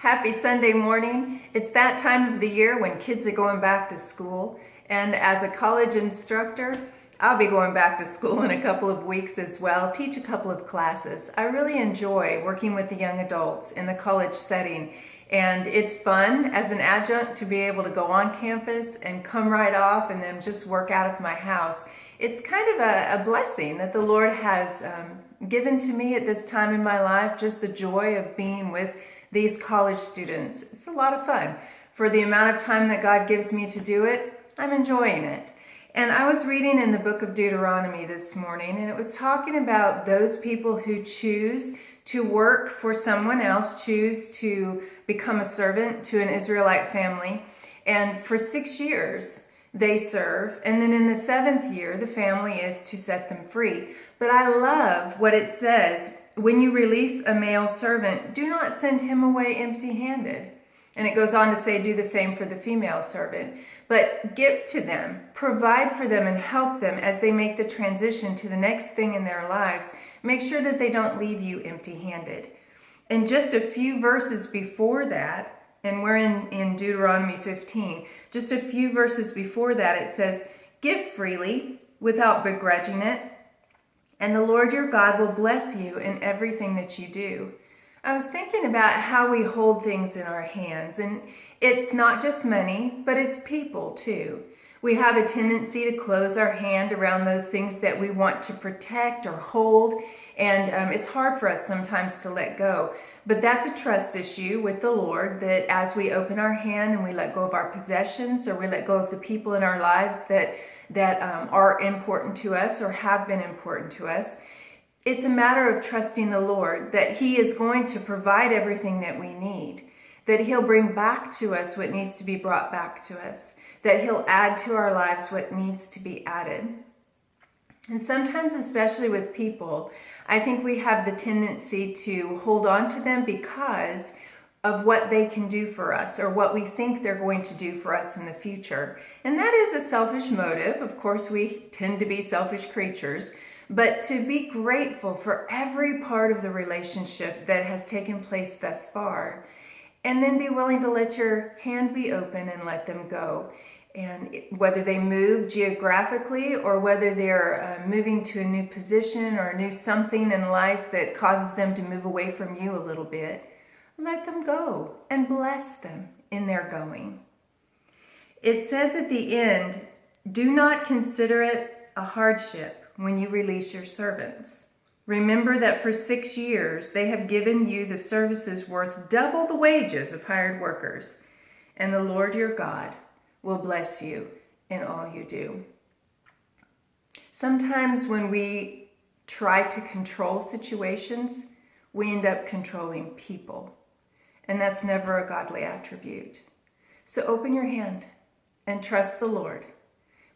Happy Sunday morning. It's that time of the year when kids are going back to school. And as a college instructor, I'll be going back to school in a couple of weeks as well, teach a couple of classes. I really enjoy working with the young adults in the college setting. And it's fun as an adjunct to be able to go on campus and come right off and then just work out of my house. It's kind of a blessing that the Lord has given to me at this time in my life, just the joy of being with these college students. It's a lot of fun. For the amount of time that God gives me to do it, I'm enjoying it. And I was reading in the book of Deuteronomy this morning, and it was talking about those people who choose to work for someone else, choose to become a servant to an Israelite family. And for 6 years, they serve. And then in the 7th year, the family is to set them free. But I love what it says. When you release a male servant, do not send him away empty-handed. And it goes on to say, do the same for the female servant. But give to them, provide for them, and help them as they make the transition to the next thing in their lives. Make sure that they don't leave you empty-handed. And just a few verses before that, and we're in Deuteronomy 15, just a few verses before that, it says, give freely without begrudging it, and the Lord your God will bless you in everything that you do. I was thinking about how we hold things in our hands, and it's not just money, but it's people too. We have a tendency to close our hand around those things that we want to protect or hold, and it's hard for us sometimes to let go. But that's a trust issue with the Lord, that as we open our hand and we let go of our possessions, or we let go of the people in our lives that are important to us or have been important to us, it's a matter of trusting the Lord that He is going to provide everything that we need, that He'll bring back to us what needs to be brought back to us, that He'll add to our lives what needs to be added. And sometimes, especially with people, I think we have the tendency to hold on to them because of what they can do for us, or what we think they're going to do for us in the future. And that is a selfish motive. Of course, we tend to be selfish creatures, but to be grateful for every part of the relationship that has taken place thus far, and then be willing to let your hand be open and let them go. And whether they move geographically, or whether they're moving to a new position or a new something in life that causes them to move away from you a little bit, let them go and bless them in their going. It says at the end, do not consider it a hardship when you release your servants. Remember that for 6 years they have given you the services worth double the wages of hired workers, and the Lord your God will bless you in all you do. Sometimes when we try to control situations, we end up controlling people. And that's never a godly attribute. So open your hand and trust the Lord.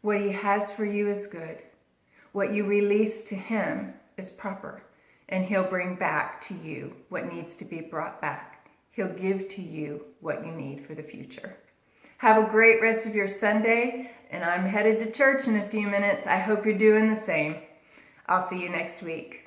What He has for you is good. What you release to Him is proper. And He'll bring back to you what needs to be brought back. He'll give to you what you need for the future. Have a great rest of your Sunday, and I'm headed to church in a few minutes. I hope you're doing the same. I'll see you next week.